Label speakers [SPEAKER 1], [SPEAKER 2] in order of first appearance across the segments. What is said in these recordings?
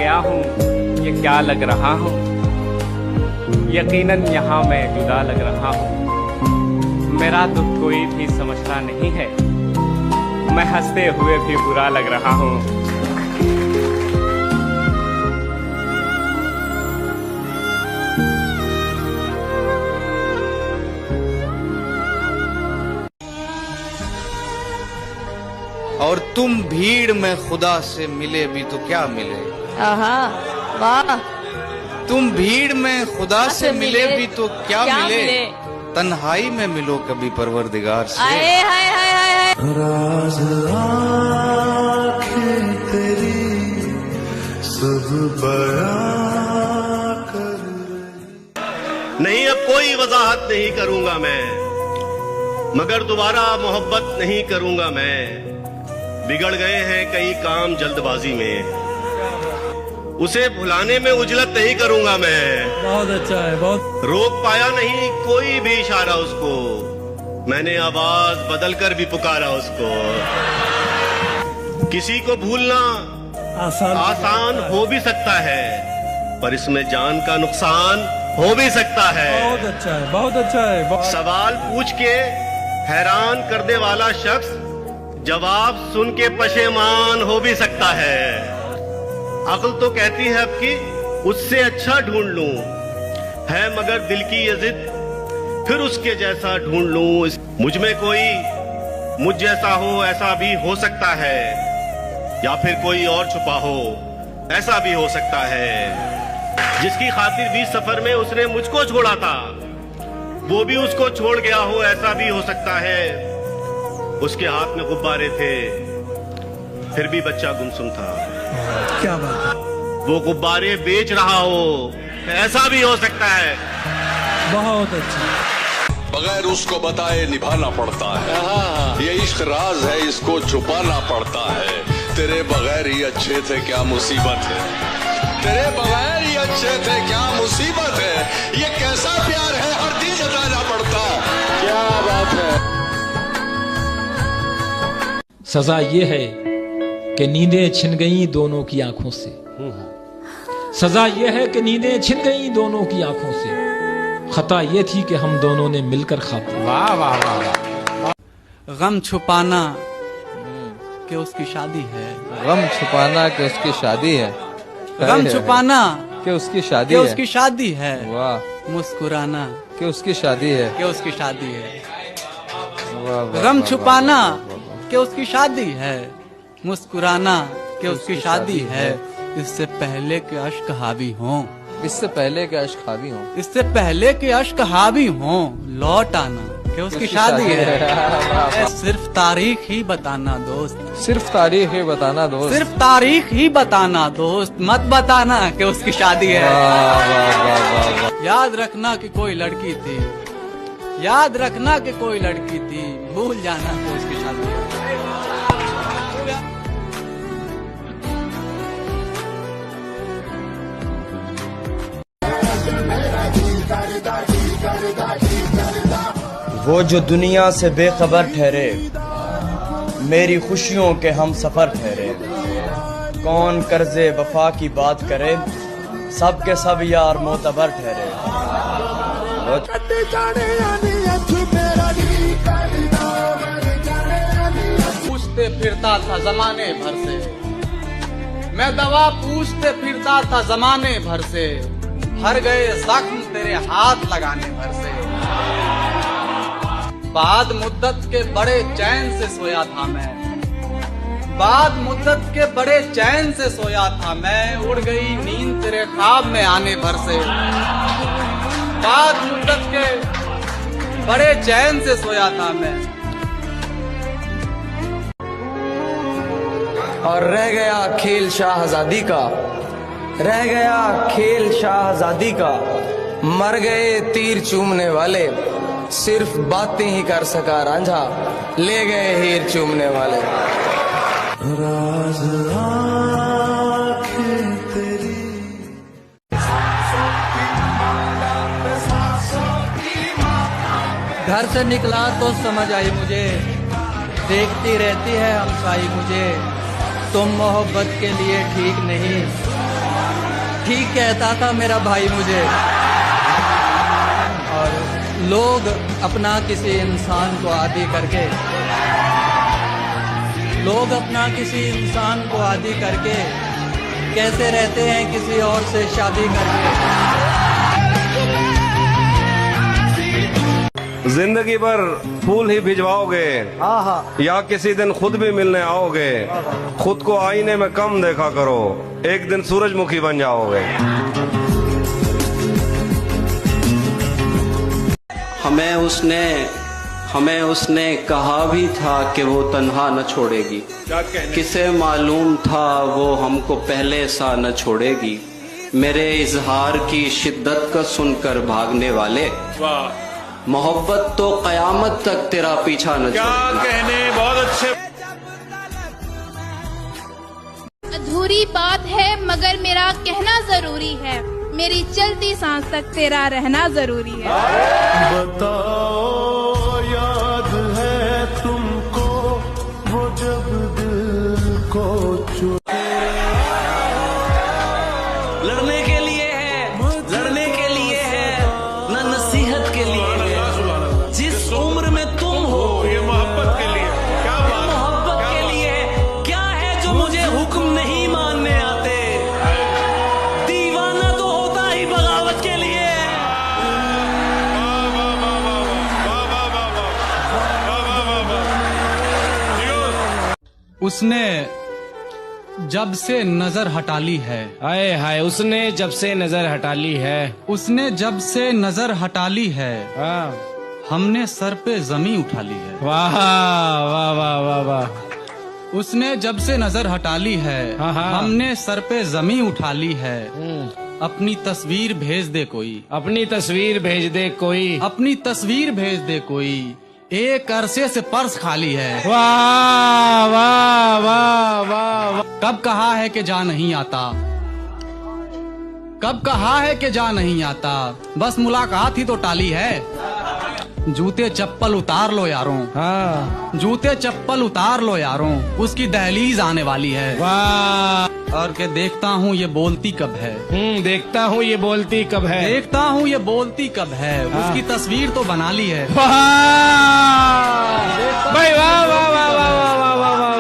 [SPEAKER 1] गया हूँ, ये क्या लग रहा हूँ, यकीनन यहाँ मैं जुदा लग रहा हूँ। मेरा दुख कोई भी समझता नहीं है, मैं हंसते हुए भी बुरा लग रहा हूँ।
[SPEAKER 2] और तुम भीड़ में खुदा से मिले भी तो क्या मिले।
[SPEAKER 3] आहा, वाह।
[SPEAKER 2] तुम भीड़ में खुदा से मिले भी तो क्या मिले, तन्हाई में मिलो कभी परवरदिगार से।
[SPEAKER 3] आए हाय हाय हाय।
[SPEAKER 4] राज आँखें तेरी सब बयां कर रही।
[SPEAKER 5] नहीं, अब कोई वजाहत नहीं करूंगा मैं, मगर दोबारा मोहब्बत नहीं करूंगा मैं। बिगड़ गए हैं कई काम जल्दबाजी में, उसे भुलाने में उजलत नहीं करूंगा मैं।
[SPEAKER 6] बहुत अच्छा है, बहुत।
[SPEAKER 5] रोक पाया नहीं कोई भी इशारा उसको, मैंने आवाज बदलकर भी पुकारा उसको। किसी को भूलना आसान हो भी सकता है, पर इसमें जान का नुकसान हो भी सकता है।
[SPEAKER 6] बहुत अच्छा है, बहुत अच्छा है, बहुत।
[SPEAKER 5] सवाल पूछ के हैरान करने वाला शख्स जवाब सुन के पशेमान हो भी सकता है। अक्ल तो कहती है अब कि उससे अच्छा ढूंढ लूं, है मगर दिल की ये जिद फिर उसके जैसा ढूंढ लूं। मुझ में कोई मुझ जैसा हो ऐसा भी हो सकता है, या फिर कोई और छुपा हो ऐसा भी हो सकता है। जिसकी खातिर भी सफर में उसने मुझको छोड़ा था, वो भी उसको छोड़ गया हो ऐसा भी हो सकता है। उसके हाथ में गुब्बारे थे, फिर भी बच्चा गुमसुम था।
[SPEAKER 6] क्या बात है।
[SPEAKER 4] वो गुब्बारे बेच रहा हो ऐसा भी हो सकता है।
[SPEAKER 6] बहुत अच्छा।
[SPEAKER 7] बगैर उसको बताए निभाना पड़ता है, ये इश्क राज है, इसको छुपाना पड़ता है। तेरे बगैर ही अच्छे थे क्या मुसीबत है, तेरे बगैर ही अच्छे थे क्या मुसीबत है। ये कैसा प्यार है हर दिन जताना पड़ता। क्या बात है।
[SPEAKER 8] सजा ये है कि नींदें छिन गई दोनों की आंखों से। सजा ये है कि नींदें छिन गई दोनों की आंखों से। खता ये थी कि हम दोनों ने मिलकर खाते।
[SPEAKER 1] वाह वाह वाह वाह।
[SPEAKER 9] गम छुपाना कि उसकी शादी है,
[SPEAKER 10] गम छुपाना कि उसकी शादी है,
[SPEAKER 9] गम छुपाना
[SPEAKER 10] कि उसकी शादी
[SPEAKER 9] कि
[SPEAKER 10] है,
[SPEAKER 9] उसकी शादी है।
[SPEAKER 10] वाह।
[SPEAKER 9] मुस्कुराना
[SPEAKER 10] कि उसकी शादी है,
[SPEAKER 9] कि उसकी शादी है।
[SPEAKER 10] वाह, वाह,
[SPEAKER 9] गम
[SPEAKER 10] वाह,
[SPEAKER 9] छुपाना
[SPEAKER 10] वाह, वाह,
[SPEAKER 9] कि उसकी शादी है, मुस्कुराना कि उसकी शादी है। इससे पहले के अश्क हावी हों,
[SPEAKER 10] इससे पहले के अश्क हावी हों,
[SPEAKER 9] इससे पहले के अश्क हावी हों, लौट आना कि उसकी शादी है। सिर्फ तारीख ही बताना दोस्त,
[SPEAKER 10] सिर्फ तारीख ही बताना दोस्त,
[SPEAKER 9] सिर्फ तारीख ही बताना दोस्त, मत बताना कि उसकी शादी है।
[SPEAKER 10] वाह, वाह, वाह, वाह, वाह।
[SPEAKER 9] याद रखना कि कोई लड़की थी, याद रखना कि कोई लड़की थी, भूल जाना कि उसकी शादी है।
[SPEAKER 11] वो जो दुनिया से बेखबर ठहरे, मेरी खुशियों के हम सफर ठहरे। कौन कर्जे वफा की बात करे, सब के सब यार मोतबर ठहरे।
[SPEAKER 9] पूछते फिरता था जमाने भर से, मैं दवा पूछते फिरता था जमाने भर से। भर गए जख्म तेरे हाथ लगाने भर से। बाद मुद्दत के बड़े चैन से सोया था मैं, बाद मुद्दत के बड़े चैन से सोया था मैं। उड़ गई नींद तेरे ख्वाब में आने भर से। बाद मुद्दत के बड़े चैन से सोया था मैं।
[SPEAKER 11] और रह गया खेल शाहजादी का, रह गया खेल शाहजादी का। मर गए तीर चूमने वाले, सिर्फ बातें ही कर सका रांझा, ले गए हीर चूमने वाले।
[SPEAKER 4] राज आँखें तेरी।
[SPEAKER 9] घर से निकला तो समझ आई मुझे, देखती रहती है हमसाई मुझे। तुम मोहब्बत के लिए ठीक नहीं, ठीक कहता था मेरा भाई मुझे। और लोग अपना किसी इंसान को आदी करके, लोग अपना किसी इंसान को आदी करके कैसे रहते हैं किसी और से शादी करके।
[SPEAKER 12] जिंदगी भर फूल ही भिजवाओगे या किसी दिन खुद भी मिलने आओगे। खुद को आईने में कम देखा करो, एक दिन सूरजमुखी बन जाओगे।
[SPEAKER 13] हमें उसने कहा भी था कि वो तन्हा न छोड़ेगी। किसे मालूम था वो हमको पहले सा न छोड़ेगी। मेरे इजहार की शिद्दत का सुनकर भागने वाले, मोहब्बत तो कयामत तक तेरा पीछा न
[SPEAKER 4] क्या कहने, बहुत अच्छे।
[SPEAKER 14] अधूरी बात है मगर मेरा कहना जरूरी है, मेरी चलती सांस तक तेरा रहना जरूरी है।
[SPEAKER 15] बताओ याद है तुमको वो जब दिल को
[SPEAKER 16] लड़ने के लिए है, लड़ने के लिए है, न नसीहत के लिए है। जिस उम्र में तुम हो
[SPEAKER 4] ये मोहब्बत के लिए, क्या बात,
[SPEAKER 16] मोहब्बत के लिए क्या है जो मुझे हुक्म नहीं मानने आते। दीवाना तो होता ही बगावत के लिए।
[SPEAKER 9] उसने जब से नजर हटा ली है,
[SPEAKER 8] हाय हाय, उसने जब से नजर हटा ली है,
[SPEAKER 9] उसने जब से नजर हटा ली है,
[SPEAKER 8] हाँ,
[SPEAKER 9] हमने सर पे जमी उठा ली है।
[SPEAKER 8] वाह वाह वाह वाह वाह।
[SPEAKER 9] उसने जब से नजर हटा ली है,
[SPEAKER 8] हाँ, हाँ।
[SPEAKER 9] हमने सर पे जमी उठा ली है। अपनी तस्वीर भेज दे कोई,
[SPEAKER 8] अपनी तस्वीर भेज दे कोई,
[SPEAKER 9] अपनी तस्वीर भेज दे कोई, एक अरसे से पर्स खाली है।
[SPEAKER 8] वाह वाह वाह वाह।
[SPEAKER 9] कब कहा है कि जा नहीं आता, कब कहा है कि जा नहीं आता, बस मुलाकात ही तो टाली है। जूते चप्पल उतार लो यारों,
[SPEAKER 8] हाँ,
[SPEAKER 9] जूते चप्पल उतार लो यारों, उसकी दहलीज आने वाली है।
[SPEAKER 8] वाह।
[SPEAKER 9] और के देखता हूँ ये बोलती कब है,
[SPEAKER 8] देखता हूँ ये बोलती कब है,
[SPEAKER 9] देखता हूँ ये बोलती कब है। उसकी तस्वीर तो बना ली है।
[SPEAKER 8] वाह भाई, वाह वाह वाह वाह वाह वाह वाह वाह।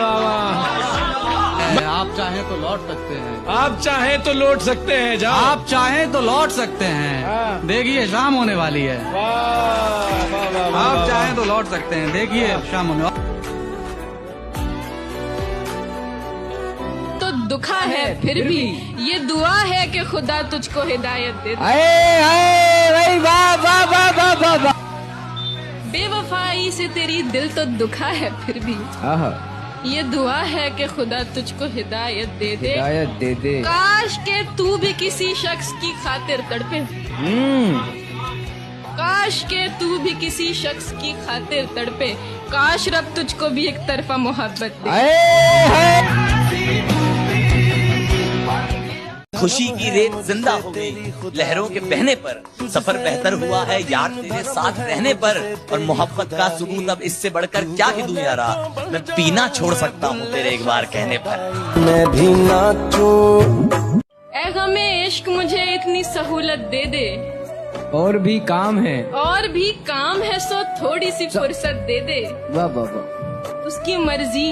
[SPEAKER 9] आप चाहें तो लौट सकते हैं,
[SPEAKER 8] आप चाहें तो लौट सकते हैं, जाओ।
[SPEAKER 9] आप चाहें तो लौट सकते हैं। देखिए शाम होने वाली है। आप चाहें तो लौट सकते हैं, देखिए शाम होने वाली।
[SPEAKER 3] तो दुखा है फिर भी ये दुआ है कि खुदा तुझको हिदायत दे दे।
[SPEAKER 11] वाह वाह वाह वाह वाह वाह।
[SPEAKER 3] बेवफाई से तेरी दिल तो दुखा है फिर भी ये दुआ है कि खुदा तुझको हिदायत दे दे,
[SPEAKER 11] हिदायत दे दे।
[SPEAKER 3] काश के तू भी किसी शख्स की खातिर तड़पे, काश के तू भी किसी शख्स की खातिर तड़पे, काश रब तुझको भी एक तरफा मोहब्बत दे।
[SPEAKER 16] खुशी की रेत जिंदा हो गई लहरों के बहने पर। सफर बेहतर हुआ है यार तेरे साथ रहने पर। और मोहब्बत का सबूत अब इससे बढ़कर क्या ही दूं यारा, मैं पीना छोड़ सकता हूँ तेरे एक बार कहने पर।
[SPEAKER 11] मैं भी नाचूं।
[SPEAKER 3] ऐ गमे इश्क मुझे इतनी सहूलत दे दे,
[SPEAKER 11] और भी काम है,
[SPEAKER 3] और भी काम है, सो थोड़ी सी फुर्सत दे दे।
[SPEAKER 11] वाह वाह वाह।
[SPEAKER 3] उसकी मर्जी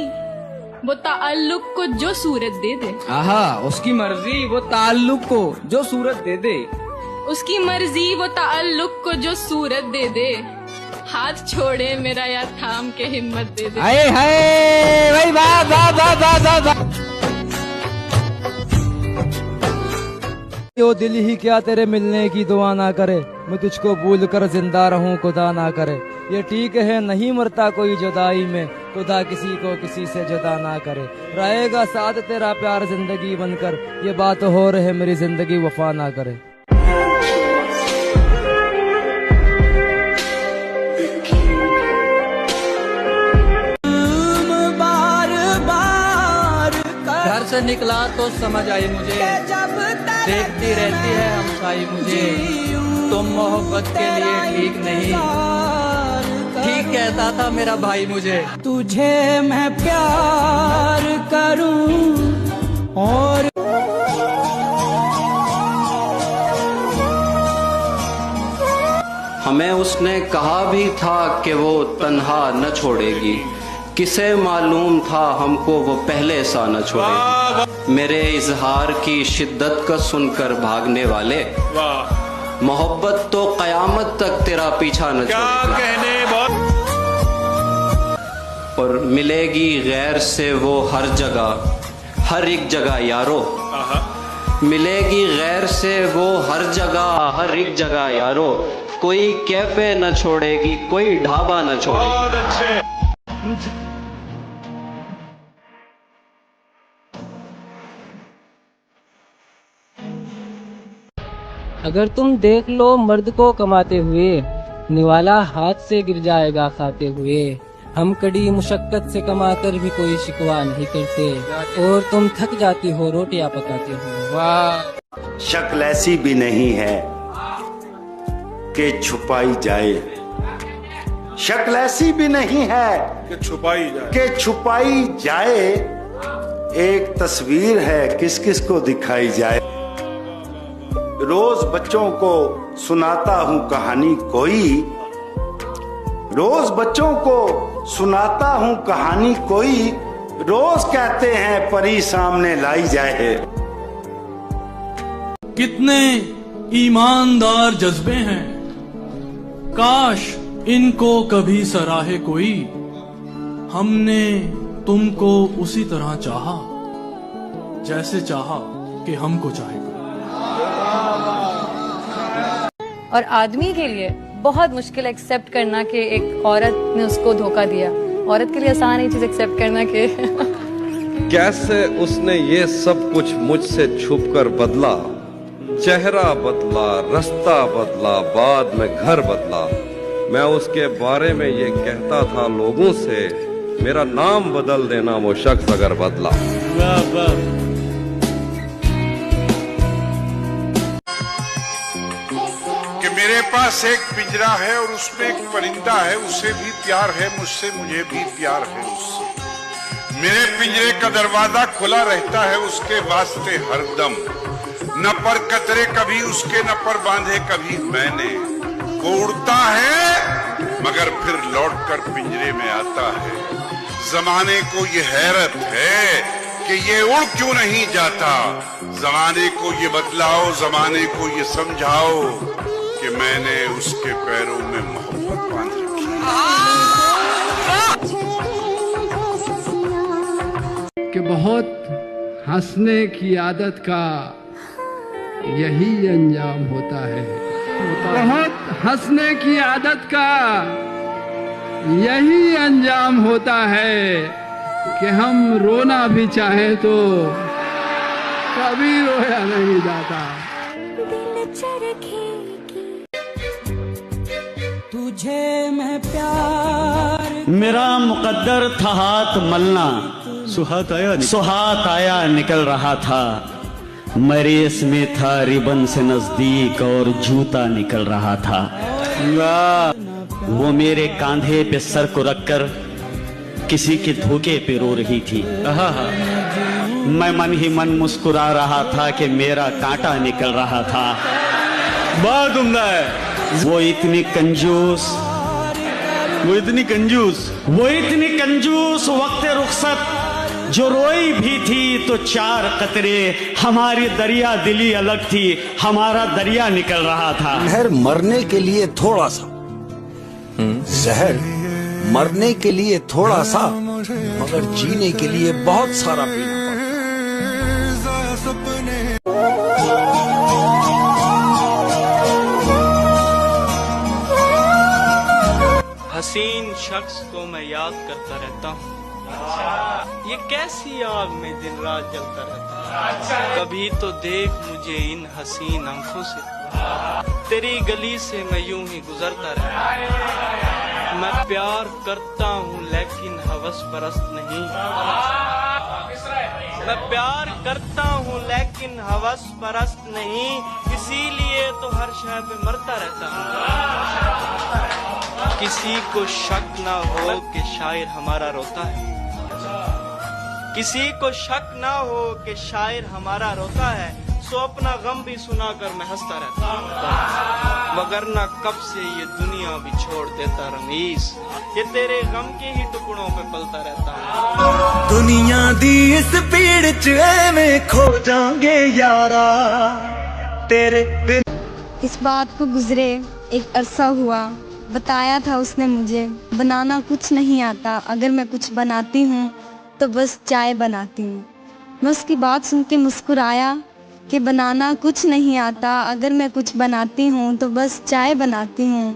[SPEAKER 3] वो ताल्लुक को जो सूरत दे दे,
[SPEAKER 11] आहा, उसकी मर्जी वो ताल्लुक को जो सूरत दे दे,
[SPEAKER 3] उसकी मर्जी वो ताल्लुक को जो सूरत दे दे। हाथ छोड़े मेरा या थाम के हिम्मत दे दे।
[SPEAKER 11] हाय हाय भाई, वाह वाह वाह वाह वाह वाह।
[SPEAKER 17] यो दिल ही क्या तेरे मिलने की दुआ ना करे, मैं तुझको भूल कर जिंदा रहूं खुदा ना करे। ये ठीक है नहीं मरता कोई जुदाई में, खुदा किसी को किसी से जुदा ना करे। रहेगा साथ तेरा प्यार जिंदगी बनकर, ये बात हो रहे मेरी जिंदगी वफा ना करे।
[SPEAKER 9] घर से निकला तो समझ आई मुझे, देखती रहती है हमसाई मुझे। तुम मोहब्बत के लिए ठीक नहीं, ठीक कहता था मेरा भाई मुझे।
[SPEAKER 18] तुझे मैं प्यार करूं और
[SPEAKER 13] हमें उसने कहा भी था कि वो तन्हा न छोड़ेगी, किसे मालूम था हमको वो पहले सा न छोड़ेगी। मेरे इजहार की शिद्दत का सुनकर भागने वाले, मोहब्बत तो कयामत तक तेरा पीछा न छोड़ेगी। और मिलेगी गैर से वो हर जगह, हर एक जगह यारो, मिलेगी गैर से वो हर जगह, हर एक जगह यारो। कोई कैफे न छोड़ेगी, कोई ढाबा न छोड़ेगी।
[SPEAKER 17] अगर तुम देख लो मर्द को कमाते हुए, निवाला हाथ से गिर जाएगा खाते हुए। हम कड़ी मुशक्कत से कमाकर भी कोई शिकवा नहीं करते, और तुम थक जाती हो रोटियां पकाते हो। वाह।
[SPEAKER 18] शक्ल ऐसी भी नहीं है कि छुपाई जाए, शक्ल ऐसी भी नहीं है कि छुपाई जाए। एक तस्वीर है किस किस को दिखाई जाए। रोज बच्चों को सुनाता हूँ कहानी कोई, रोज बच्चों को सुनाता हूँ कहानी कोई। रोज कहते हैं परी सामने लाई जाए।
[SPEAKER 6] कितने ईमानदार जज्बे हैं, काश इनको कभी सराहे कोई। हमने तुमको उसी तरह चाहा जैसे चाहा कि हमको चाहे।
[SPEAKER 19] और आदमी के लिए बहुत मुश्किल एक्सेप्ट करना कि एक औरत ने उसको धोखा दिया। औरत के लिए आसान है चीज एक्सेप्ट करना कि
[SPEAKER 12] कैसे उसने ये सब कुछ मुझसे छुपकर बदला। चेहरा बदला, रास्ता बदला, बाद में घर बदला। मैं उसके बारे में ये कहता था लोगों से, मेरा नाम बदल देना वो शख्स अगर बदला।
[SPEAKER 20] कि मेरे पास एक पिंजरा है और उसमें एक परिंदा है, उसे भी प्यार है मुझसे, मुझे भी प्यार है उससे। मेरे पिंजरे का दरवाजा खुला रहता है उसके वास्ते हरदम। न पर कतरे कभी उसके, न पर बांधे कभी मैंने। वो उड़ता है मगर फिर लौटकर पिंजरे में आता है। जमाने को ये हैरत है कि ये उड़ क्यों नहीं जाता। जमाने को ये बतलाओ, जमाने को ये समझाओ कि मैंने उसके पैरों में मोहब्बत बांध रखी है।
[SPEAKER 21] कि बहुत हंसने की आदत का यही अंजाम होता है। बहुत हंसने की आदत का यही अंजाम होता है कि हम रोना भी चाहें तो कभी रोया नहीं जाता।
[SPEAKER 22] तुझे मैं प्यार,
[SPEAKER 23] मेरा मुकद्दर था हाथ मलना, सुहात आया निकल रहा था। मैं रेस में था रिबन से नजदीक और जूता निकल रहा था। वो मेरे कांधे पे सर को रखकर किसी के धोखे पे रो रही थी। मैं मन ही मन मुस्कुरा रहा था कि मेरा कांटा निकल रहा था। बहुत उम्दा है। वो इतनी कंजूस, वो इतनी कंजूस, वो इतनी कंजूस वक्त रुखसत जो रोई भी थी तो चार कतरे। हमारी दरिया दिली अलग थी, हमारा दरिया निकल रहा था।
[SPEAKER 18] जहर मरने के लिए थोड़ा सा, जहर मरने के लिए थोड़ा सा, मगर जीने के लिए बहुत सारा पीना
[SPEAKER 1] हसीन शख्स को मैं याद करता रहता हूँ। ये कैसी आग में दिन रात जलता रहता है। कभी तो देख मुझे इन हसीन आंखों से, तेरी गली से मैं यूं ही गुजरता रहता। मैं प्यार करता हूँ लेकिन हवस परस्त नहीं। मैं प्यार करता हूँ लेकिन हवस परस्त नहीं, इसीलिए तो हर शय पे मरता रहता हूँ। किसी को शक ना हो कि शायर हमारा रोता है, किसी को शक ना हो कि शायर हमारा रोता है। सो अपना गम भी सुनाकर मैं हंसता रहता हूँ। वगरना कब से ये दुनिया भी छोड़ देता रमीज, ये तेरे गम के ही टुकड़ों पे पलता रहता हूँ।
[SPEAKER 15] दुनिया दी इस भीड़ च एवें खो जाएंगे यारा तेरे बिन।
[SPEAKER 2] इस बात को गुजरे एक अरसा हुआ, बताया था उसने मुझे बनाना कुछ नहीं आता, अगर मैं कुछ बनाती हूँ तो बस चाय बनाती हूँ। मैं उसकी बात सुन के मुस्कुराया कि बनाना कुछ नहीं आता, अगर मैं कुछ बनाती हूँ तो बस चाय बनाती हूँ।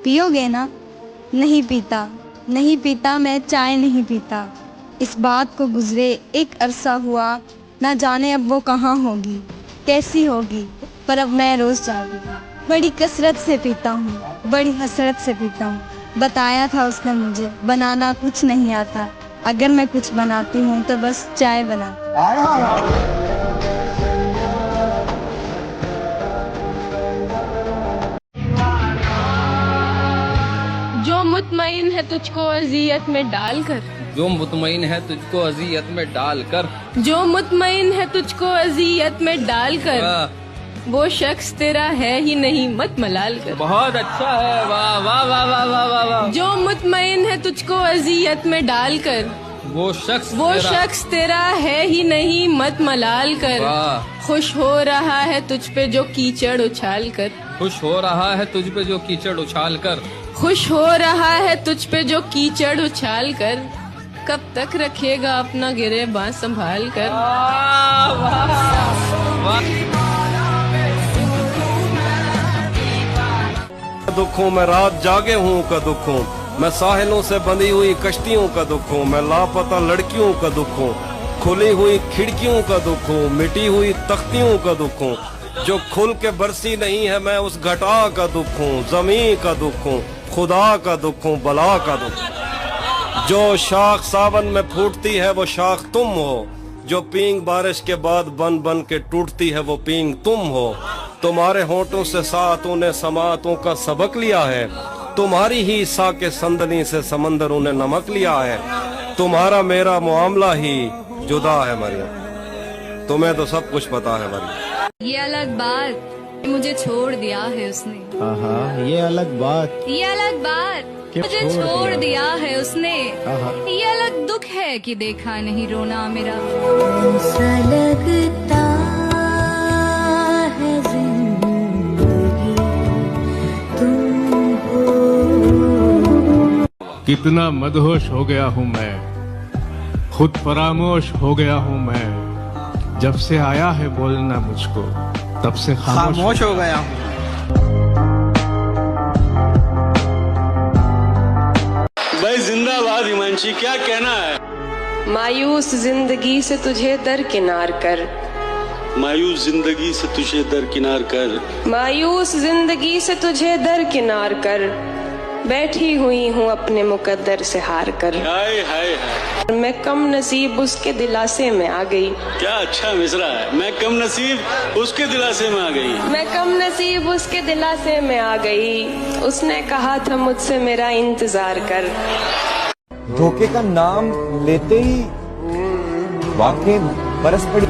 [SPEAKER 2] पियोगे ना? नहीं पीता, नहीं पीता, मैं चाय नहीं पीता। इस बात को गुजरे एक अरसा हुआ, ना जाने अब वो कहाँ होगी, कैसी होगी, पर अब मैं रोज़ चाहूँगी। बड़ी कसरत से पीता हूँ, बड़ी हसरत से पीता हूँ। बताया था उसने मुझे बनाना कुछ नहीं आता, अगर मैं कुछ बनाती हूँ तो बस चाय बनाती।
[SPEAKER 3] जो मुतमईन है तुझको अजियत में डालकर,
[SPEAKER 10] जो मुतमईन है तुझको अजियत में डालकर,
[SPEAKER 3] जो मुतमईन है तुझको अजियत में डालकर, वो शख्स तेरा है ही नहीं मत मलाल कर।
[SPEAKER 10] बहुत अच्छा है, वाह वाह वाह वाह वाह वाह वाह।
[SPEAKER 3] जो मुतमईन है तुझको अजियत में डालकर,
[SPEAKER 10] वो शख्स
[SPEAKER 3] तेरा है ही नहीं मत मलाल कर। खुश हो रहा है तुझ पे जो कीचड़ उछाल कर,
[SPEAKER 10] खुश हो रहा है तुझ पे जो कीचड़ उछाल कर,
[SPEAKER 3] खुश हो रहा है तुझ पे जो कीचड़ उछाल कर। कब तक रखेगा अपना गिरेबान संभाल कर।
[SPEAKER 12] दुखों में रात जागे हूँ का दुख हूँ, मैं साहिलों से बंधी हुई कश्तियों का दुख हूँ, मैं लापता लड़कियों का दुख हूँ, खुली हुई खिड़कियों का दुख हूँ, मिटी हुई तख्तियों का दुख हूँ, जो खुल के बरसी नहीं है मैं उस घटा का दुख हूँ, जमीन का दुख हूँ, खुदा का दुख हूँ, बला का दुख। जो शाख सावन में फूटती है वो शाख तुम हो, जो पींग बारिश के बाद बन बन के टूटती है वो पींग तुम हो। तुम्हारे होठों से सातों ने समातों का सबक लिया है, तुम्हारी ही सा के संदनी से समंदरों ने नमक लिया है। तुम्हारा मेरा मामला ही जुदा है मरियम, तुम्हें तो सब कुछ पता है मरियम।
[SPEAKER 19] ये अलग बात मुझे छोड़ दिया है उसने,
[SPEAKER 5] ये अलग बात,
[SPEAKER 19] ये अलग बात मुझे छोड़ दिया है उसने। ये अलग दुख है कि देखा नहीं रोना मेरा। ऐसा लगता है जिंदगी तुम हो।
[SPEAKER 7] कितना मदहोश हो गया हूँ मैं, खुद फरामोश हो गया हूँ मैं, जब से आया है बोलना मुझको तब से खामोश हो गया हूँ।
[SPEAKER 1] भाई जिंदाबाद हिमांशी, क्या कहना है?
[SPEAKER 24] मायूस जिंदगी से तुझे दरकिनार कर,
[SPEAKER 23] मायूस जिंदगी से तुझे दरकिनार कर,
[SPEAKER 24] मायूस जिंदगी से तुझे दरकिनार कर, बैठी हुई हूँ अपने मुकद्दर से हार कर।
[SPEAKER 23] हाय हाय हाय,
[SPEAKER 24] मैं कम नसीब उसके दिलासे में आ गई।
[SPEAKER 23] क्या अच्छा मिसरा है, मैं कम नसीब उसके दिलासे में आ गई,
[SPEAKER 24] मैं कम नसीब उसके दिलासे में आ गई, उसने कहा था मुझसे मेरा इंतजार कर।
[SPEAKER 25] धोखे का नाम लेते ही वाकई बरस पड़ी।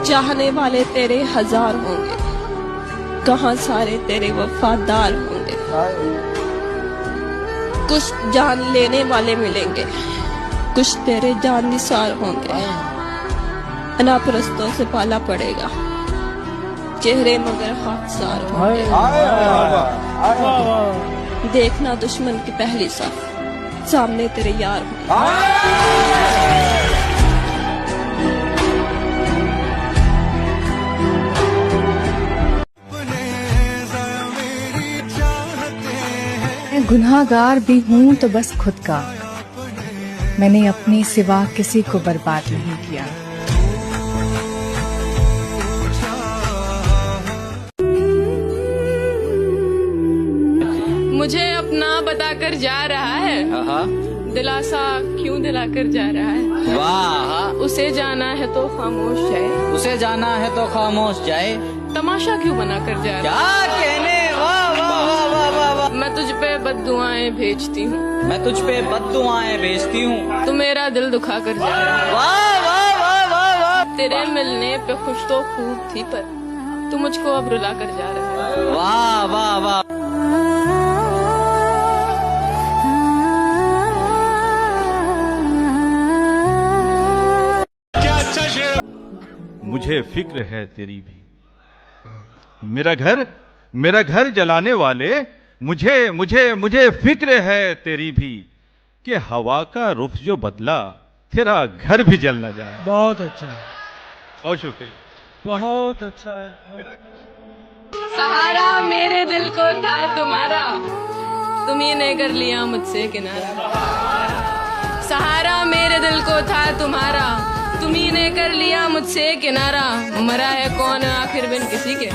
[SPEAKER 24] चाहने वाले तेरे हजार होंगे, कहाँ सारे तेरे वफादार होंगे, कुछ जान लेने वाले मिलेंगे, कुछ तेरे जान निसार होंगे। अनापरस्तों से पाला पड़ेगा, चेहरे मगर हाथसार होंगे। देखना दुश्मन की पहली साफ, सामने तेरे यार
[SPEAKER 26] मैं गुनाहगार भी हूँ तो बस खुद का, मैंने अपने सिवा किसी को बर्बाद नहीं किया।
[SPEAKER 3] मुझे अपना बताकर जा रहा है, दिलासा क्यों दिलाकर जा रहा है।
[SPEAKER 9] वाह,
[SPEAKER 3] उसे जाना है तो खामोश जाए,
[SPEAKER 9] उसे जाना है तो खामोश जाए,
[SPEAKER 3] तमाशा क्यों बनाकर जा रहा है।
[SPEAKER 9] क्या कहने, वाह वाह वाह वाह वाह वाह।
[SPEAKER 3] मैं तुझ पे बद्दुआएं भेजती हूँ,
[SPEAKER 9] मैं तुझ पे बद्दुआएं भेजती हूँ,
[SPEAKER 3] तू मेरा दिल दुखा कर जा रहा है।
[SPEAKER 9] वाह वाह वाह वाह वाह।
[SPEAKER 3] तेरे मिलने पे खुश तो खूब थी पर तू मुझको अब रुला कर जा रहा है।
[SPEAKER 1] वाह वाह वाह।
[SPEAKER 4] क्या अच्छा शेर। मुझे फिक्र है तेरी भी, मेरा घर जलाने वाले, मुझे मुझे मुझे फिक्र है तेरी भी, कि हवा का रुख जो बदला तेरा घर भी जल न जाए।
[SPEAKER 1] बहुत अच्छा है,
[SPEAKER 4] बहुत शुक्रिया,
[SPEAKER 1] बहुत अच्छा है।
[SPEAKER 3] सहारा मेरे दिल को था तुम्हारा, तुम ही ने कर लिया मुझसे किनारा। सहारा मेरे दिल को था तुम्हारा, तुम ही ने कर लिया मुझसे किनारा। मरा है कौन आखिर बिन किसी के,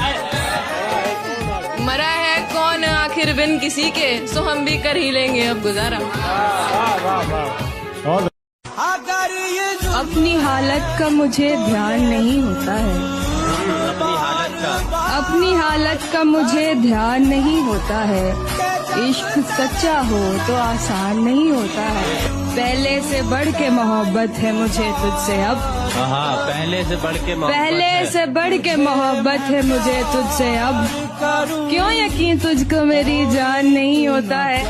[SPEAKER 3] मरा है कौन आखिर बिन किसी के, सो हम भी कर ही लेंगे अब गुजारा।
[SPEAKER 2] अपनी हालत का मुझे ध्यान नहीं होता है, अपनी हालत का मुझे ध्यान नहीं होता है। इश्क सच्चा हो तो आसान नहीं होता है, पहले से बढ़ के मोहब्बत है मुझे तुझसे अब।
[SPEAKER 5] हाँ, पहले से बढ़ के
[SPEAKER 2] पहले से बढ़ के मोहब्बत है मुझे तुझसे अब। क्यों यकीन तुझको मेरी जान नहीं होता है।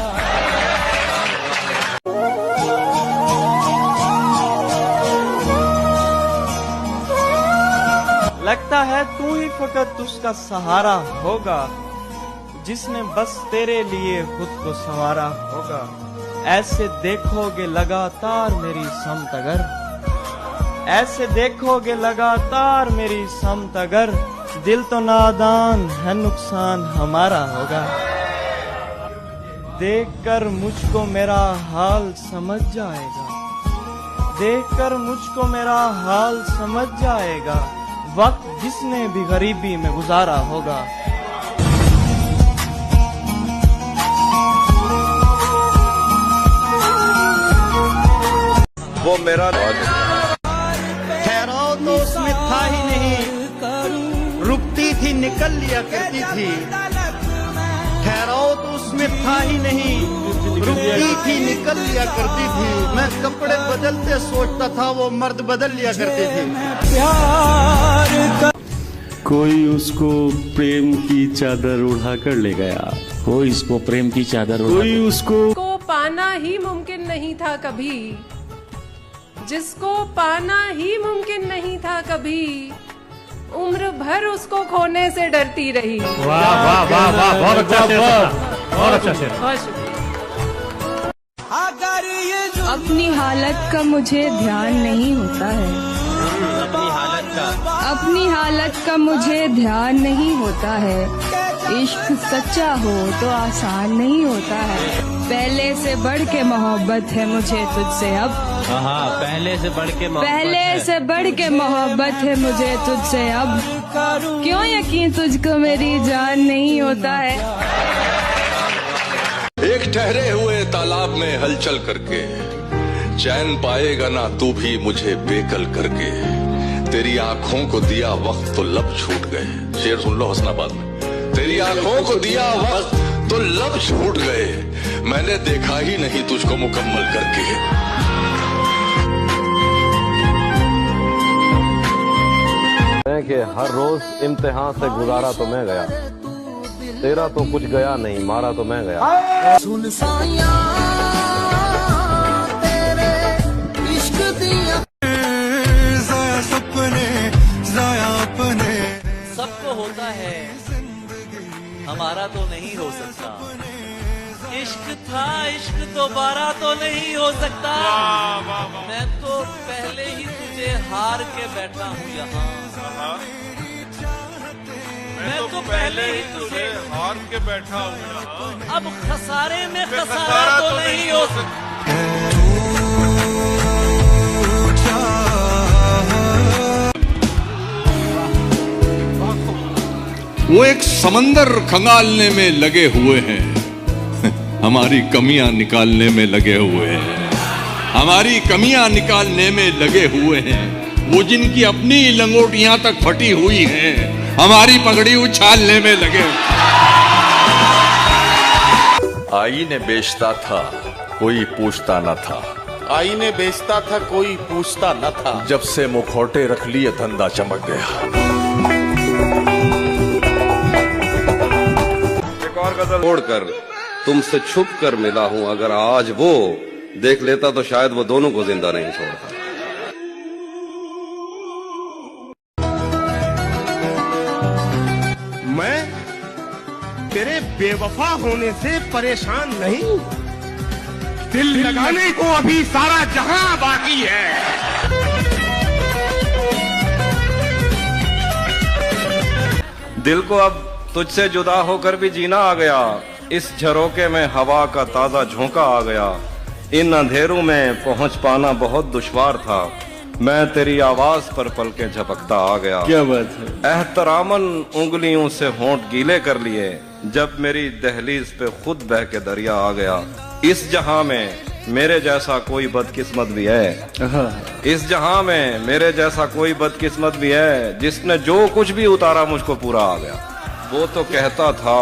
[SPEAKER 1] लगता है तू ही फकत उसका सहारा होगा, जिसने बस तेरे लिए खुद को संवारा होगा। ऐसे देखोगे लगातार मेरी समत अगर, ऐसे देखोगे लगातार मेरी समत अगर, दिल तो नादान है नुकसान हमारा होगा। देखकर मुझको मेरा हाल समझ जाएगा, देखकर मुझको मेरा हाल समझ जाएगा, वक्त जिसने भी गरीबी में गुजारा होगा।
[SPEAKER 12] वो मेरा
[SPEAKER 5] ठहराव तो उसमें था ही नहीं, रुकती थी निकल लिया करती थी। ठहराव तो उसमें था ही नहीं, रुकती थी निकल लिया करती थी। मैं कपड़े बदलते सोचता था, वो मर्द बदल लिया करती थी।
[SPEAKER 23] कोई उसको प्रेम की चादर उड़ा कर ले गया, कोई उसको प्रेम की चादर कोई उसको
[SPEAKER 3] पाना ही मुमकिन नहीं था कभी, जिसको पाना ही मुमकिन नहीं था कभी, उम्र भर उसको खोने से डरती रही।
[SPEAKER 5] वाह वाह वाह वाह, बहुत अच्छा शेर, बहुत अच्छा शेर।
[SPEAKER 2] अपनी हालत का मुझे ध्यान नहीं होता है, अपनी हालत का मुझे ध्यान नहीं होता है। इश्क सच्चा हो तो आसान नहीं होता है, पहले से बढ़ के मोहब्बत है मुझे तुझसे अब।
[SPEAKER 5] हाँ, पहले से बढ़ के
[SPEAKER 2] पहले से बढ़ के मोहब्बत है मुझे तुझसे अब। क्यों यकीन तुझको मेरी जान नहीं होता है।
[SPEAKER 8] एक ठहरे हुए तालाब में हलचल करके, चैन पाएगा ना तू भी मुझे बेकल करके। तेरी आंखों को दिया वक्त तो लब छूट गए। शेर सुन लो हसनाबाद में। तेरी आंखों को दिया वक्त तो लब छूट गए, मैंने देखा ही नहीं तुझको मुकम्मल करके।
[SPEAKER 12] कि हर रोज इम्तिहान से गुजारा तो मैं गया, तेरा तो कुछ गया नहीं, मारा तो मैं गया।
[SPEAKER 15] सुन साया तेरे इश्क दिया ज़ाया सपने, ज़ाया अपने।
[SPEAKER 11] सबको होता है, हमारा तो नहीं हो सकता। इश्क था, इश्क दोबारा तो नहीं हो सकता। मैं तो पहले ही तुझे हार के बैठा हूँ यहाँ। मैं तो पहले ही तुझे हार के बैठा हूँ यहाँ। अब खसारे में खसारा तो नहीं हो सकता।
[SPEAKER 8] वो एक समंदर खंगालने में लगे हुए हैं, हमारी कमियां निकालने में लगे हुए हैं, हमारी कमियां निकालने में लगे हुए हैं। वो जिनकी अपनी लंगोटियां तक फटी हुई हैं, हमारी पगड़ी उछालने में लगे। आईने बेचता था, कोई पूछता न था। आईने बेचता था, कोई पूछता न था। जब से मुखौटे रख लिए धंधा चमक गया।
[SPEAKER 12] छोड़कर तुमसे छुप कर मिला हूं, अगर आज वो देख लेता तो शायद वो दोनों को जिंदा नहीं छोड़ता।
[SPEAKER 6] मैं तेरे बेवफा होने से परेशान नहीं, दिल लगाने को अभी सारा जहां बाकी है।
[SPEAKER 12] दिल को अब तुझसे जुदा होकर भी जीना आ गया, इस झरोके में हवा का ताजा झोंका आ गया। इन अंधेरों में पहुंच पाना बहुत दुश्वार था, मैं तेरी आवाज पर पल के झपकता आ गया।
[SPEAKER 5] क्या बात है।
[SPEAKER 12] एहतरामन उंगलियों से होंठ गीले कर लिए, जब मेरी दहलीज पे खुद बह के दरिया आ गया। इस जहां में मेरे जैसा कोई बदकिस्मत भी है, इस जहां में मेरे जैसा कोई बदकिस्मत भी है, जिसने जो कुछ भी उतारा मुझको पूरा आ गया। वो तो कहता था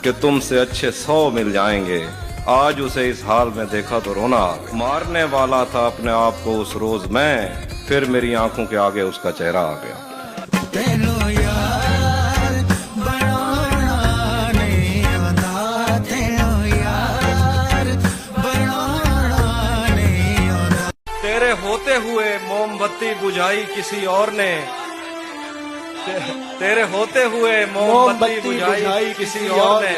[SPEAKER 12] कि तुमसे अच्छे 100 मिल जाएंगे, आज उसे इस हाल में देखा तो रोना आ गया। मारने वाला था अपने आप को उस रोज मैं, फिर मेरी आंखों के आगे उसका चेहरा आ गया। तेरे होते हुए मोमबत्ती बुझाई किसी और ने, तेरे होते हुए मोमबत्ती बुझाई किसी और ने,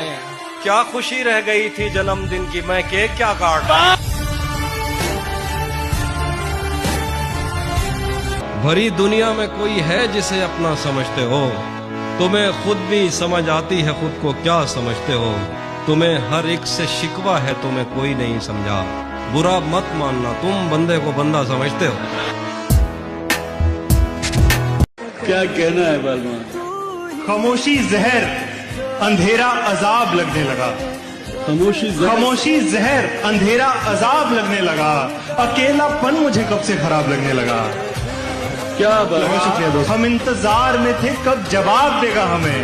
[SPEAKER 12] क्या खुशी रह गई थी जन्मदिन की, मैं केक क्या काटता। भरी दुनिया में कोई है जिसे अपना समझते हो, तुम्हें खुद भी समझ आती है खुद को क्या समझते हो। तुम्हें हर एक से शिकवा है, तुम्हें कोई नहीं समझा, बुरा मत मानना, तुम बंदे को बंदा समझते हो।
[SPEAKER 5] क्या कहना है बालमा।
[SPEAKER 6] खामोशी जहर, अंधेरा अजाब लगने लगा। खामोशी जहर, अंधेरा अजाब लगने लगा। अकेलापन मुझे कब से खराब लगने लगा।
[SPEAKER 5] क्या बात है।
[SPEAKER 6] हम इंतजार में थे कब जवाब देगा हमें,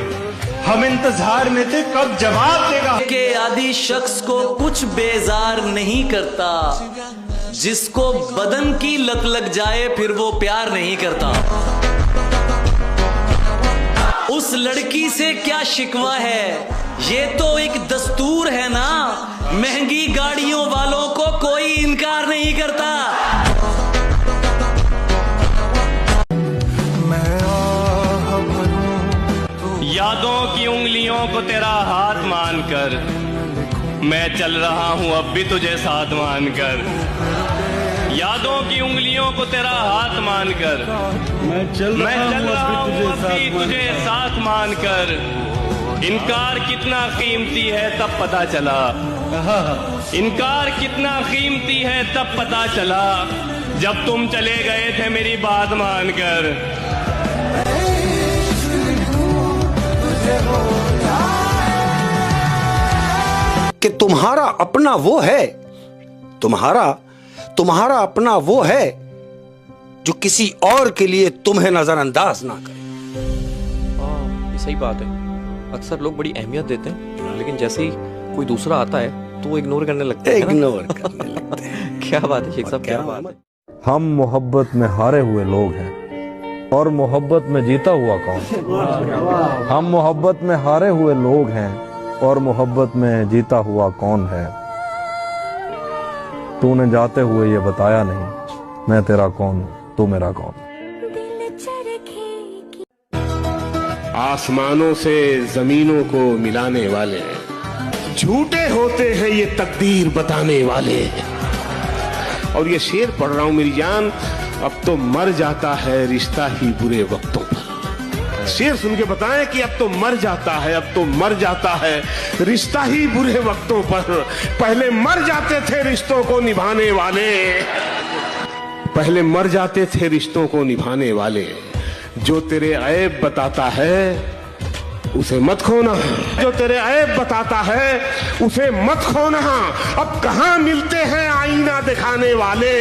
[SPEAKER 6] हम इंतजार में थे कब जवाब देगा।
[SPEAKER 11] के आदि शख्स को कुछ बेजार नहीं करता, जिसको बदन की लत लग जाए फिर वो प्यार नहीं करता। उस लड़की से क्या शिकवा है, ये तो एक दस्तूर है ना, महंगी गाड़ियों वालों को कोई इनकार नहीं करता।
[SPEAKER 1] यादों की उंगलियों को तेरा हाथ मानकर मैं चल रहा हूँ अब भी तुझे साथ मानकर। यादों की उंगलियों को तेरा हाथ मानकर मैं चल रहा हूँ अब भी तुझे साथ मानकर। इनकार कितना कीमती है तब पता चला, इनकार कितना कीमती है तब पता चला, जब तुम चले गए थे मेरी बात मानकर।
[SPEAKER 13] कि तुम्हारा अपना वो है, तुम्हारा अपना वो है जो किसी और के लिए तुम्हें नजरअंदाज ना करे।
[SPEAKER 14] ये सही बात है। अक्सर लोग बड़ी अहमियत देते हैं, लेकिन जैसे ही कोई दूसरा आता है तो वो इग्नोर करने लगते हैं।
[SPEAKER 13] इग्नोर करने लगते हैं।
[SPEAKER 14] क्या बात है शेख साहब, क्या बात है।
[SPEAKER 16] हम मोहब्बत में हारे हुए लोग हैं और मोहब्बत में जीता हुआ कौन। हम मोहब्बत में हारे हुए लोग हैं और मोहब्बत में जीता हुआ कौन है। तूने जाते हुए ये बताया नहीं, मैं तेरा कौन, तू मेरा कौन।
[SPEAKER 6] आसमानों से जमीनों को मिलाने वाले झूठे होते हैं ये तकदीर बताने वाले। और ये शेर पढ़ रहा हूं मेरी जान, अब तो मर जाता है रिश्ता ही बुरे वक्तों पर। शेर सुन के बताएं कि अब तो मर जाता है, अब तो मर जाता है रिश्ता ही बुरे वक्तों पर। पहले मर जाते थे रिश्तों को निभाने वाले, पहले मर जाते थे रिश्तों को निभाने वाले। जो तेरे ऐब बताता है उसे मत खोना, जो तेरे ऐब बताता है उसे मत खोना। अब कहां मिलते हैं आईना दिखाने वाले।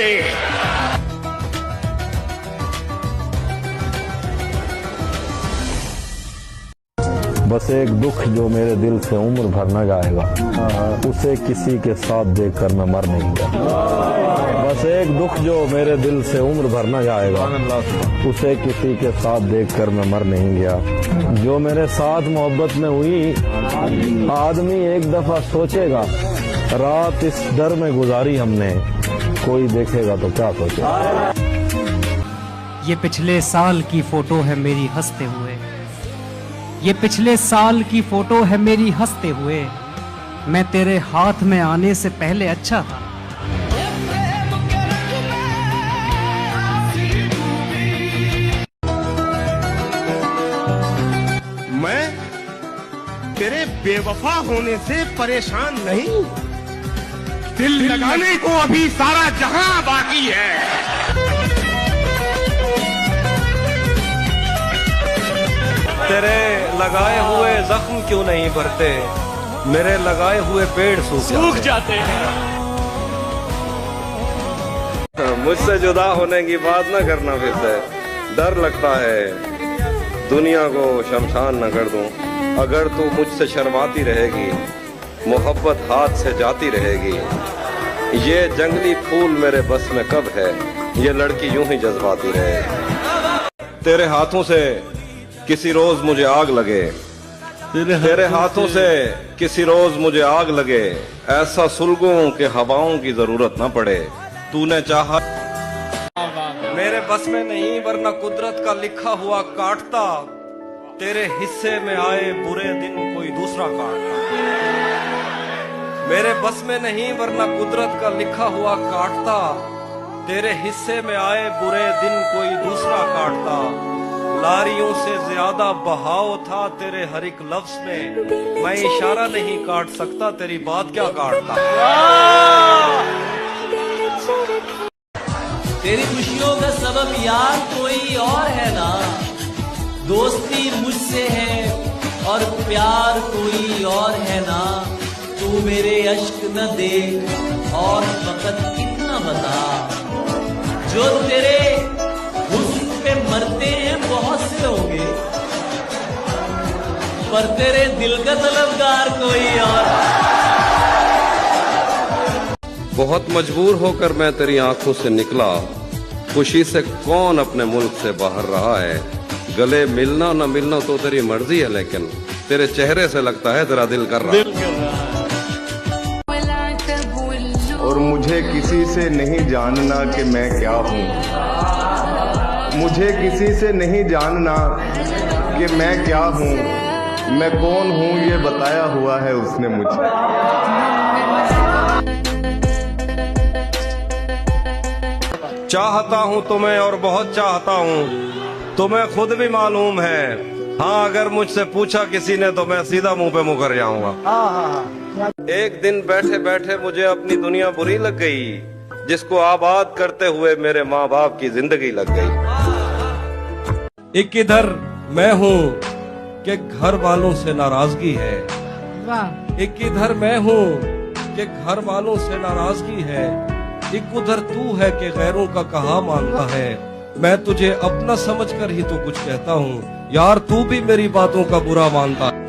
[SPEAKER 16] बस एक दुख जो मेरे दिल से उम्र भर न जाएगा, उसे किसी के साथ देखकर मैं मर नहीं गया। बस एक दुख जो मेरे दिल से उम्र भर न जाएगा, उसे किसी के साथ देखकर मैं मर नहीं गया। जो मेरे साथ मोहब्बत में हुई, आदमी एक दफा सोचेगा, रात इस डर में गुजारी हमने, कोई देखेगा तो क्या सोचेगा।
[SPEAKER 10] ये पिछले साल की फोटो है मेरी हंसते हुए, ये पिछले साल की फोटो है मेरी हंसते हुए, मैं तेरे हाथ में आने से पहले अच्छा था।
[SPEAKER 6] मैं तेरे बेवफा होने से परेशान नहीं, दिल लगाने को अभी सारा जहां बाकी है।
[SPEAKER 12] तेरे लगाए हुए जख्म क्यों नहीं भरते, मेरे लगाए हुए पेड़ सूख जाते हैं। मुझसे जुदा होने की बात ना करना फिर से, डर लगता है दुनिया को शमशान न कर दूं। अगर तू मुझसे शर्माती रहेगी, मोहब्बत हाथ से जाती रहेगी। ये जंगली फूल मेरे बस में कब है, ये लड़की यूं ही जज्बाती रहे। तेरे हाथों से किसी रोज मुझे आग लगे, तेरे हाथों से किसी रोज मुझे आग लगे, ऐसा सुलगूं कि हवाओं की जरूरत न पड़े। तूने चाहा मेरे बस में नहीं, वरना कुदरत का लिखा हुआ काटता। तेरे हिस्से में आए बुरे दिन कोई दूसरा काटता। मेरे बस में नहीं, वरना कुदरत का लिखा हुआ काटता। तेरे हिस्से में आए बुरे दिन कोई दूसरा काटता। लारियों से ज्यादा बहाव था तेरे हर एक लफ्ज में, मैं इशारा नहीं काट सकता, तेरी बात क्या काटता।
[SPEAKER 11] तेरी खुशियों का सबब यार कोई और है ना, दोस्ती मुझसे है और प्यार कोई और है ना। तू मेरे अश्क न देख और फकत इतना बता, जो तेरे हुस्न पे मरते हैं बहुत से होंगे, पर तेरे दिल का तलबगार कोई और।
[SPEAKER 12] बहुत मजबूर होकर मैं तेरी आंखों से निकला, खुशी से कौन अपने मुल्क से बाहर रहा है। गले मिलना न मिलना तो तेरी मर्जी है, लेकिन तेरे चेहरे से लगता है तेरा दिल कर रहा है।
[SPEAKER 17] और मुझे किसी से नहीं जानना कि मैं क्या हूँ, मुझे किसी से नहीं जानना कि मैं क्या हूँ, मैं कौन हूँ ये बताया हुआ है उसने मुझे।
[SPEAKER 12] चाहता हूँ तुम्हें और बहुत चाहता हूँ, तुम्हें खुद भी मालूम है। हाँ, अगर मुझसे पूछा किसी ने तो मैं सीधा मुंह पे मुकर जाऊंगा। एक दिन बैठे बैठे मुझे अपनी दुनिया बुरी लग गई, जिसको आबाद करते हुए मेरे माँ बाप की जिंदगी लग गई। एक इधर मैं हूँ कि घर वालों से नाराजगी है, एक इधर मैं हूँ कि घर वालों से नाराजगी है, एक उधर तू है कि गैरों का कहा मानता है। मैं तुझे अपना समझकर ही तो कुछ कहता हूँ, यार तू भी मेरी बातों का बुरा मानता है।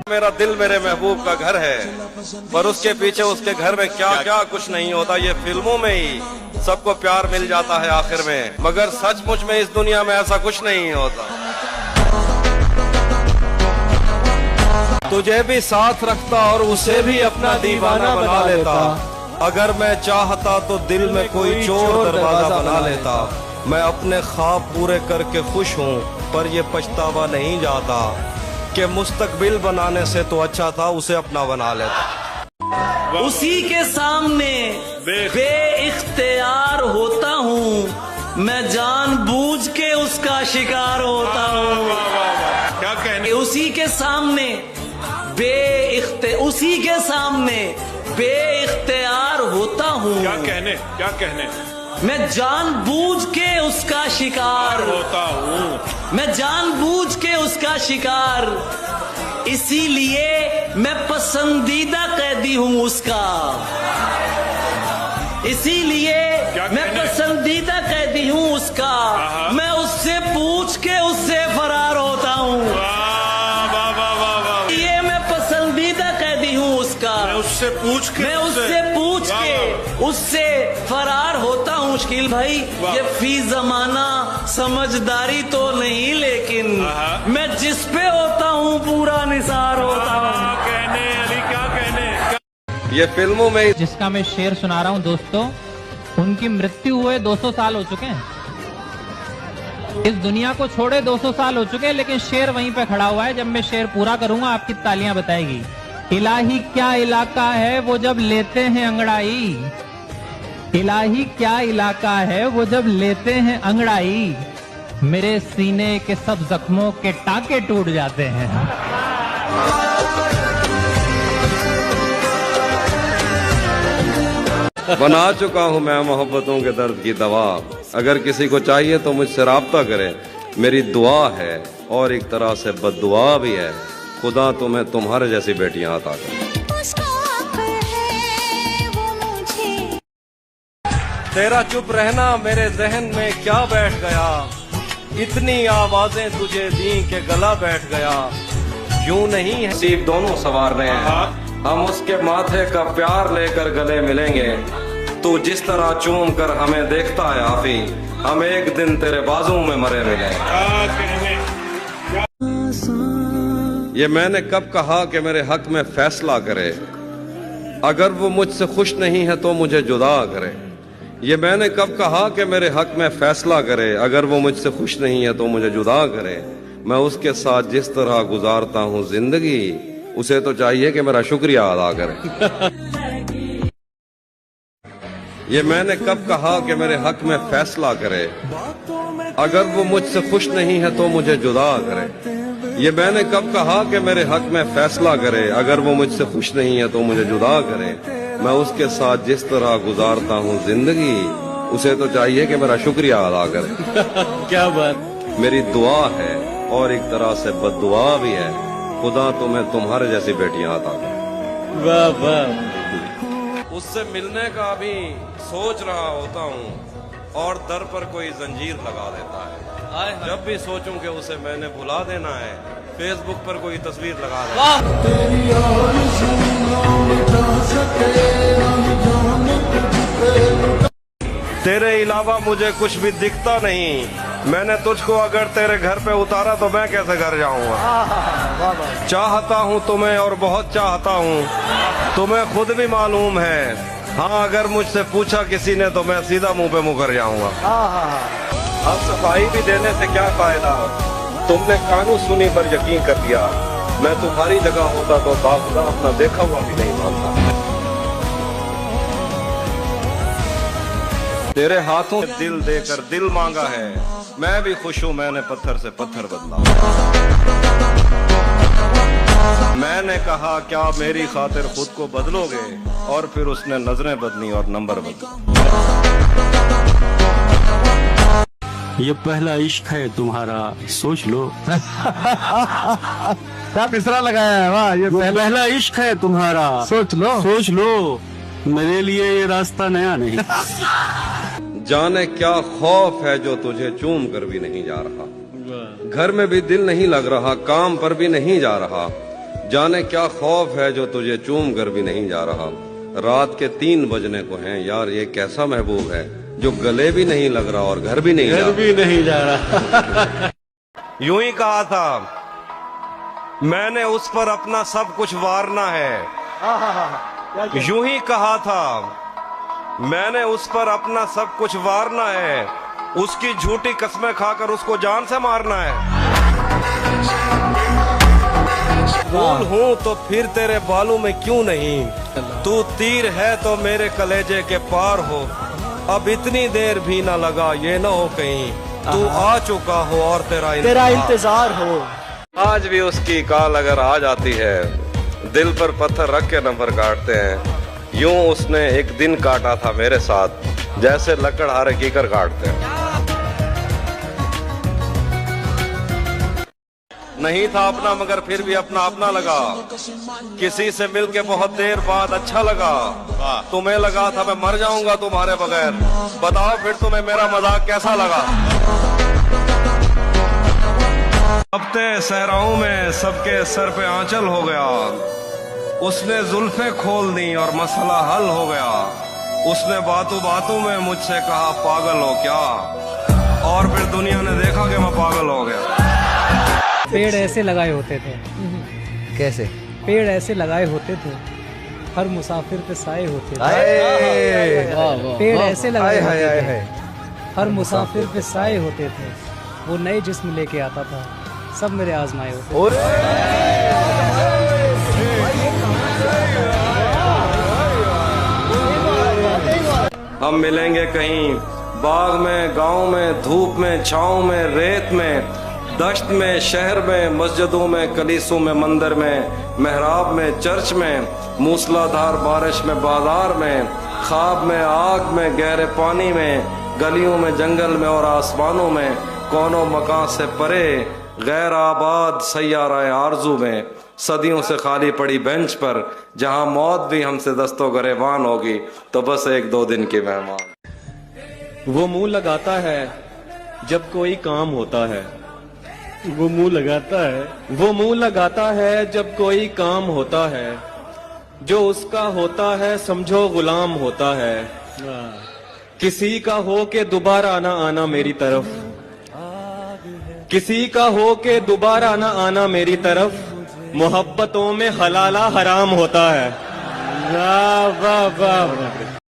[SPEAKER 12] मेरा दिल मेरे महबूब का घर है, पर उसके पीछे उसके घर में क्या क्या कुछ नहीं होता। ये फिल्मों में ही सबको प्यार मिल जाता है आखिर में, मगर सचमुच में इस दुनिया में ऐसा कुछ नहीं होता। तुझे भी साथ रखता और उसे भी अपना दीवाना बना लेता। अगर मैं चाहता तो दिल में कोई चोर दरवाजा बना लेता। मैं अपने ख्वाब पूरे करके खुश हूँ, पर ये पछतावा नहीं जाता कि मुस्तकबिल बनाने से तो अच्छा था उसे अपना बना लेता।
[SPEAKER 11] उसी के सामने बेइख्तियार होता हूँ, मैं जानबूझ के उसका शिकार होता हूँ।
[SPEAKER 12] क्या कहने?
[SPEAKER 11] उसी के सामने उसी के सामने बेइख्तियार होता हूँ।
[SPEAKER 12] क्या कहने?
[SPEAKER 11] मैं जानबूझ के उसका शिकार
[SPEAKER 12] होता हूँ,
[SPEAKER 11] मैं जानबूझ के उसका शिकार, इसीलिए मैं पसंदीदा कैदी हूँ उसका। इसीलिए मैं पसंदीदा कैदी हूँ उसका। मैं उससे पूछ के उससे फरार
[SPEAKER 7] उससे पूछ के
[SPEAKER 11] मैं उससे पूछ के उससे फरार होता हूँ शकील भाई। ये फी जमाना समझदारी तो नहीं, लेकिन मैं जिस पे होता हूँ पूरा निसार होता हूँ।
[SPEAKER 7] कहने अली क्या कहने।
[SPEAKER 12] ये फिल्मों में
[SPEAKER 18] जिसका मैं शेर सुना रहा हूँ दोस्तों, उनकी मृत्यु हुए 200 साल हो चुके हैं। इस दुनिया को छोड़े 200 साल हो चुके हैं, लेकिन शेर वहीं पे खड़ा हुआ है। जब मैं शेर पूरा करूंगा आपकी तालियां बताएगी। इलाही क्या इलाका है वो जब लेते हैं अंगड़ाई, इलाही क्या इलाका है वो जब लेते हैं अंगड़ाई, मेरे सीने के सब जख्मों के टाके टूट जाते हैं।
[SPEAKER 12] बना चुका हूँ मैं मोहब्बतों के दर्द की दवा। अगर किसी को चाहिए तो मुझसे राब्ता करे। मेरी दुआ है और एक तरह से बद्दुआ भी है, खुदा तुम्हें तुम्हारे जैसी बेटियां अता करे। तेरा चुप रहना मेरे जहन में क्या बैठ गया, इतनी आवाजें तुझे दी के गला बैठ गया। यूं नहीं है नसीब दोनों सवारने हैं, हम उसके माथे का प्यार लेकर गले मिलेंगे। तू जिस तरह चूम कर हमें देखता है आफी, हम एक दिन तेरे बाजू में मरे मिलेंगे। ये मैंने कब कहा कि मेरे हक में फैसला करे, अगर वो मुझसे खुश नहीं है तो मुझे जुदा करे। ये मैंने कब कहा कि मेरे हक में फैसला करे, अगर वो मुझसे खुश नहीं है तो मुझे जुदा करे। मैं उसके साथ जिस तरह गुजारता हूँ जिंदगी, उसे तो चाहिए कि मेरा शुक्रिया अदा करे। ये मैंने कब कहा कि मेरे हक में फैसला करे, अगर वो मुझसे खुश नहीं है तो मुझे जुदा करे। ये मैंने कब कहा कि मेरे हक में फैसला करे, अगर वो मुझसे खुश नहीं है तो मुझे जुदा करे। मैं उसके साथ जिस तरह गुजारता हूँ जिंदगी, उसे तो चाहिए कि मेरा शुक्रिया अदा करे।
[SPEAKER 11] क्या बात।
[SPEAKER 12] मेरी दुआ है और एक तरह से बद्दुआ भी है, खुदा तुम्हें तुम्हारे जैसी बेटियां अता करे।
[SPEAKER 11] वाह वाह।
[SPEAKER 12] उससे मिलने का भी सोच रहा होता हूँ और दर पर कोई जंजीर लगा देता है। जब भी सोचूं कि उसे मैंने भुला देना है, फेसबुक पर कोई तस्वीर लगा देता है। तेरे अलावा मुझे कुछ भी दिखता नहीं, मैंने तुझको अगर तेरे घर पे उतारा तो मैं कैसे घर जाऊंगा। चाहता हूँ तुम्हें और बहुत चाहता हूँ, तुम्हें खुद भी मालूम है। हाँ, अगर मुझसे पूछा किसी ने तो मैं सीधा मुंह पे मुकर जाऊंगा। अब सफाई भी देने से क्या फायदा, तुमने कानून सुनी पर यकीन कर लिया। मैं तुम्हारी जगह होता तो बाखुदा अपना देखा हुआ भी नहीं मानता। तेरे हाथों में दिल देकर दिल मांगा है, मैं भी खुश हूँ मैंने पत्थर से पत्थर बदला। मैंने कहा क्या मेरी खातिर खुद को बदलोगे, और फिर उसने नजरें बदली और नंबर बदले।
[SPEAKER 23] ये पहला इश्क है तुम्हारा, सोच लो।
[SPEAKER 25] क्या मिसरा लगाया है, वाह। ये
[SPEAKER 23] पहला इश्क है तुम्हारा,
[SPEAKER 25] सोच लो,
[SPEAKER 23] सोच लो। मेरे लिए ये रास्ता नया नहीं।
[SPEAKER 12] जाने क्या खौफ है जो तुझे चूम कर भी नहीं जा रहा, घर में भी दिल नहीं लग रहा, काम पर भी नहीं जा रहा। जाने क्या खौफ है जो तुझे चूम कर भी नहीं जा रहा। रात के 3 बजने को हैं यार, ये कैसा महबूब है जो गले भी नहीं लग रहा और घर भी नहीं जा रहा। यूं ही कहा था मैंने उस पर अपना सब कुछ वारना है। यूं ही कहा था मैंने उस पर अपना सब कुछ वारना है, उसकी झूठी कस्में खाकर उसको जान से मारना है। फूल हूँ तो फिर तेरे बालों में क्यों नहीं, तू तीर है तो मेरे कलेजे के पार हो। अब इतनी देर भी ना लगा, ये ना हो कहीं तू आ चुका हो और तेरा इंतजार हो। आज भी उसकी कॉल अगर आ जाती है, दिल पर पत्थर रख के नंबर काटते हैं। यूं उसने एक दिन काटा था मेरे साथ, जैसे लकड़हारे कीकर काटते हैं। नहीं था अपना मगर फिर भी अपना अपना लगा, किसी से मिलके बहुत देर बाद अच्छा लगा। तुम्हें लगा था मैं मर जाऊंगा तुम्हारे बगैर, बताओ फिर तुम्हें मेरा मजाक कैसा लगा। हफ्ते सहराओं में सबके सर पे आंचल हो गया, उसने जुल्फे खोल दी और मसला हल हो गया। उसने बातों बातों में मुझसे कहा पागल हो क्या, और फिर दुनिया ने देखा कि मैं पागल हो गया।
[SPEAKER 10] पेड़ ऐसे लगाए होते थे।
[SPEAKER 25] कैसे?
[SPEAKER 10] पेड़ ऐसे लगाए होते थे, हर मुसाफिर पे साए होते थे। पेड़ ऐसे लगाए होते थे, हर मुसाफिर पे साए होते थे। वो नए जिस्म लेके आता था, सब मेरे आजमाए होते थे।
[SPEAKER 12] हम मिलेंगे कहीं बाग में, गांव में, धूप में, छाँव में, रेत में, दश्त में, शहर में, मस्जिदों में, कलीसों में, मंदिर में, मेहराब में, चर्च में, मूसलाधार बारिश में, बाजार में, ख्वाब में, आग में, गहरे पानी में, गलियों में, जंगल में और आसमानों में, कौनों मकान से परे, गैर आबाद सैयारा आरजू में, सदियों से खाली पड़ी बेंच पर, जहां मौत भी हमसे दस्तों गरेबान होगी, तो बस एक दो दिन की मेहमान।
[SPEAKER 14] वो मुंह लगाता है जब कोई काम होता है, वो मुंह लगाता है, वो मुंह लगाता है जब कोई काम होता है, जो उसका होता है समझो गुलाम होता है। किसी का हो के दोबारा ना आना मेरी तरफ, किसी का हो के दोबारा ना आना मेरी तरफ, मोहब्बतों में हलाला हराम होता है। वाह वाह वाह।